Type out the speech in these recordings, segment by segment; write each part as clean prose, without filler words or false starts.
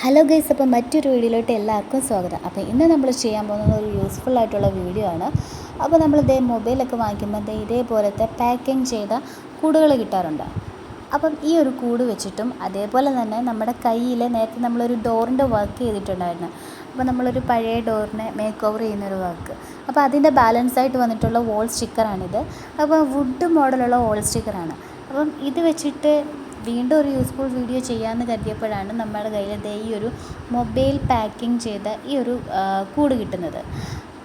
Hello guys, അപ്പോൾ മറ്റൊരു വീഡിയോയിലോട്ട് എല്ലാവർക്കും സ്വാഗതം. അപ്പോൾ ഇന്ന് നമ്മൾ ചെയ്യാൻ പോകുന്നത് ഒരു യൂസ്ഫുൾ ആയിട്ടുള്ള വീഡിയോ ആണ്. അപ്പോൾ നമ്മൾ മൊബൈലൊക്കെ വാങ്ങിക്കുമ്പോൾ ഇതേപോലത്തെ പാക്കിങ് ചെയ്ത കൂടുകൾ കിട്ടാറുണ്ട്. അപ്പം ഈ ഒരു കൂട് വെച്ചിട്ടും അതേപോലെ തന്നെ നമ്മുടെ കയ്യിൽ നേരത്തെ നമ്മളൊരു ഡോറിൻ്റെ വർക്ക് ചെയ്തിട്ടുണ്ടായിരുന്നു. അപ്പോൾ നമ്മളൊരു പഴയ ഡോറിനെ മേക്ക് ഓവർ ചെയ്യുന്നൊരു വർക്ക്. അപ്പോൾ അതിൻ്റെ ബാലൻസ് ആയിട്ട് വന്നിട്ടുള്ള വോൾ സ്റ്റിക്കറാണിത്. അപ്പോൾ വുഡ് മോഡലുള്ള വോൾ സ്റ്റിക്കറാണ്. അപ്പം ഇത് വെച്ചിട്ട് വീണ്ടും ഒരു യൂസ്ഫുൾ വീഡിയോ ചെയ്യാമെന്ന് കരുതിയപ്പോഴാണ് നമ്മുടെ കയ്യിൽ ഈ ഒരു മൊബൈൽ പാക്കിങ് ചെയ്ത ഈ ഒരു കൂട് കിട്ടുന്നത്.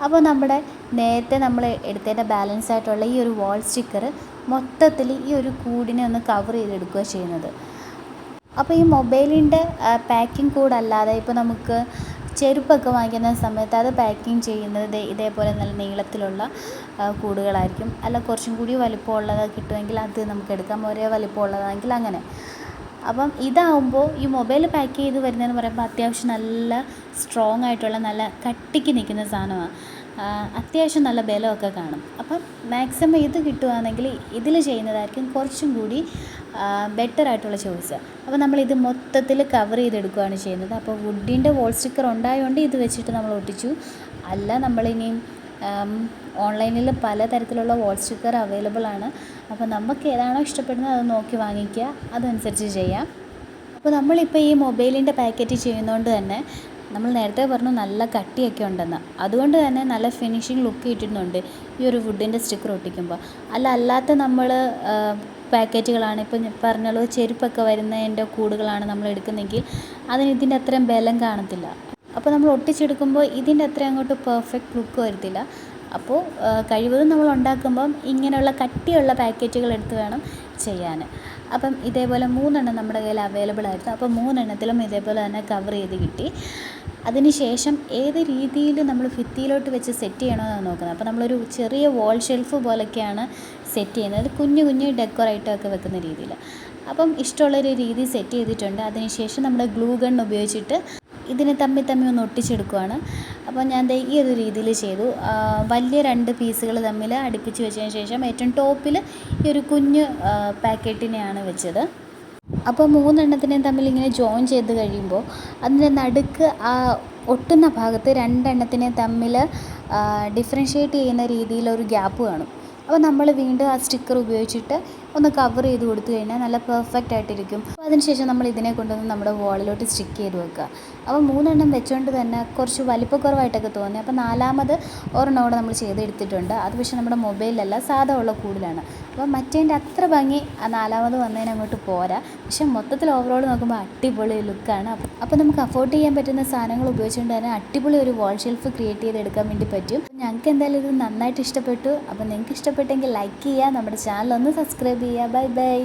അപ്പോൾ നമ്മുടെ നേരത്തെ നമ്മൾ എടുത്തതിൻ്റെ ബാലൻസ് ആയിട്ടുള്ള ഈ ഒരു വാൾ സ്റ്റിക്കർ മൊത്തത്തിൽ ഈ ഒരു കൂടിനെ ഒന്ന് കവർ ചെയ്തെടുക്കുക ചെയ്യുന്നത്. അപ്പോൾ ഈ മൊബൈലിൻ്റെ പാക്കിംഗ് കൂടല്ലാതെ ഇപ്പോൾ നമുക്ക് ചെരുപ്പൊക്കെ വാങ്ങിക്കുന്ന സമയത്ത് അത് പാക്കിങ് ചെയ്യുന്നത് ഇതേപോലെ നല്ല നീളത്തിലുള്ള കൂടുകളായിരിക്കും. അല്ല കുറച്ചും കൂടി വലിപ്പമുള്ളത് കിട്ടുമെങ്കിൽ അത് നമുക്ക് എടുക്കാം, ഒരേ വലിപ്പമുള്ളതാണെങ്കിൽ അങ്ങനെ. അപ്പം ഇതാവുമ്പോൾ ഈ മൊബൈൽ പാക്ക് ചെയ്ത് വരുന്നതെന്ന് പറയുമ്പോൾ അത്യാവശ്യം നല്ല സ്ട്രോങ് ആയിട്ടുള്ള നല്ല കട്ടിക്ക് നിൽക്കുന്ന സാധനമാണ്. അത്യാവശ്യം നല്ല ബലമൊക്കെ കാണും. അപ്പം മാക്സിമം ഇത് കിട്ടുകയാണെങ്കിൽ ഇതിൽ ചെയ്യുന്നതായിരിക്കും കുറച്ചും കൂടി ബെറ്റർ ആയിട്ടുള്ള ചോയ്സ്. അപ്പോൾ നമ്മളിത് മൊത്തത്തിൽ കവർ ചെയ്തെടുക്കുകയാണ് ചെയ്യുന്നത്. അപ്പോൾ വുഡിൻ്റെ വോൾ സ്റ്റിക്കർ ഉണ്ടായതുകൊണ്ട് ഇത് വെച്ചിട്ട് നമ്മൾ ഒട്ടിച്ചു. അല്ല, നമ്മളിനിയും ഓൺലൈനിൽ പലതരത്തിലുള്ള വോൾ സ്റ്റിക്കർ അവൈലബിൾ ആണ്. അപ്പോൾ നമുക്ക് ഏതാണോ ഇഷ്ടപ്പെടുന്നത് അത് നോക്കി വാങ്ങിക്കുക, അതനുസരിച്ച് ചെയ്യാം. അപ്പോൾ നമ്മളിപ്പോൾ ഈ മൊബൈലിൻ്റെ പാക്കറ്റ് ചെയ്യുന്നതുകൊണ്ട് തന്നെ നമ്മൾ നേരത്തെ പറഞ്ഞു നല്ല കട്ടിയൊക്കെ ഉണ്ടെന്ന്, അതുകൊണ്ട് തന്നെ നല്ല ഫിനിഷിങ് ലുക്ക് കിട്ടുന്നുണ്ട് ഈ ഒരു വുഡിൻ്റെ സ്റ്റിക്കർ ഒട്ടിക്കുമ്പോൾ. അല്ലാത്ത നമ്മൾ പാക്കറ്റുകളാണ് ഇപ്പം പറഞ്ഞല്ലോ, ചെരുപ്പൊക്കെ വരുന്നതിൻ്റെ കൂടുകളാണ് നമ്മൾ എടുക്കുന്നതെങ്കിൽ അതിന് ഇതിൻ്റെ അത്രയും ബലം കാണത്തില്ല. അപ്പോൾ നമ്മൾ ഒട്ടിച്ചെടുക്കുമ്പോൾ ഇതിൻ്റെ അത്രയും അങ്ങോട്ട് പെർഫെക്റ്റ് ലുക്ക് വരത്തില്ല. അപ്പോൾ കഴിവതും നമ്മൾ ഉണ്ടാക്കുമ്പം ഇങ്ങനെയുള്ള കട്ടിയുള്ള പാക്കറ്റുകൾ എടുത്ത് വേണം ചെയ്യാൻ. അപ്പം ഇതേപോലെ 3 നമ്മുടെ കയ്യിൽ അവൈലബിൾ ആയിരുന്നു. അപ്പോൾ 3 ഇതേപോലെ തന്നെ കവർ ചെയ്ത് കിട്ടി. അതിന് ശേഷം ഏത് രീതിയിൽ നമ്മൾ ഭിത്തിയിലോട്ട് വെച്ച് സെറ്റ് ചെയ്യണമെന്നാണ് നോക്കുന്നത്. അപ്പോൾ നമ്മളൊരു ചെറിയ വാൾ ഷെൽഫ് പോലെയൊക്കെയാണ് സെറ്റ് ചെയ്യുന്നത്, കുഞ്ഞു ഡെക്കോറേറ്റൊക്കെ വെക്കുന്ന രീതിയിൽ. അപ്പം ഇഷ്ടമുള്ളൊരു രീതി സെറ്റ് ചെയ്തിട്ടുണ്ട്. അതിന് ശേഷം നമ്മുടെ ഗ്ലൂ ഗൺ ഉപയോഗിച്ചിട്ട് ഇതിനെ തമ്മിൽ ഒന്ന് ഒട്ടിച്ചെടുക്കുകയാണ്. അപ്പോൾ ഞാൻ ഈ ഒരു രീതിയിൽ ചെയ്തു. വലിയ 2 പീസുകൾ തമ്മിൽ അടുപ്പിച്ച് വെച്ചതിന് ശേഷം ഏറ്റവും ടോപ്പിൽ ഈ ഒരു കുഞ്ഞ് പാക്കറ്റിനെയാണ് വെച്ചത്. അപ്പോൾ 3 തമ്മിൽ ഇങ്ങനെ ജോയിൻ ചെയ്ത് കഴിയുമ്പോൾ അതിൻ്റെ നടുക്ക് ആ ഒട്ടുന്ന ഭാഗത്ത് 2 തമ്മിൽ ഡിഫറൻഷ്യേറ്റ് ചെയ്യുന്ന രീതിയിലൊരു ഗ്യാപ്പ് കാണും. അപ്പോൾ നമ്മൾ വീണ്ടും ആ സ്റ്റിക്കർ ഉപയോഗിച്ചിട്ട് ഒന്ന് കവർ ചെയ്ത് കൊടുത്തു കഴിഞ്ഞാൽ നല്ല പെർഫെക്റ്റ് ആയിട്ടിരിക്കും. അപ്പോൾ അതിനുശേഷം നമ്മൾ ഇതിനെ കൊണ്ടുവന്ന് നമ്മുടെ വാളിലോട്ട് സ്റ്റിക്ക് ചെയ്ത് വെക്കുക. അപ്പോൾ 3 വെച്ചുകൊണ്ട് തന്നെ കുറച്ച് വലിപ്പക്കുറവായിട്ടൊക്കെ തോന്നി. അപ്പോൾ 4ാമത് ഒരെണ്ണോടെ നമ്മൾ ചെയ്തെടുത്തിട്ടുണ്ട്. അത് പക്ഷേ നമ്മുടെ മൊബൈലിലല്ല, സാധാ ഉള്ള കൂടുതലാണ്. അപ്പോൾ മറ്റേൻ്റെ അത്ര ഭംഗി ആ 4ാമത് വന്നതിന് അങ്ങോട്ട് പോരാ. പക്ഷേ മൊത്തത്തിൽ ഓവറോൾ നോക്കുമ്പോൾ അടിപൊളി ലുക്കാണ്. അപ്പോൾ നമുക്ക് അഫോർഡ് ചെയ്യാൻ പറ്റുന്ന സാധനങ്ങൾ ഉപയോഗിച്ചുകൊണ്ട് തന്നെ അടിപൊളി ഒരു വാൾ ഷെൽഫ് ക്രിയേറ്റ് ചെയ്തെടുക്കാൻ വേണ്ടി പറ്റും. ഞങ്ങൾക്ക് എന്തായാലും ഇത് നന്നായിട്ട് ഇഷ്ടപ്പെട്ടു. അപ്പോൾ നിങ്ങൾക്ക് ഇഷ്ടപ്പെട്ടെങ്കിൽ ലൈക്ക് ചെയ്യുക, നമ്മുടെ ചാനൽ ഒന്ന് സബ്സ്ക്രൈബ് ചെയ്യുക. Bye bye.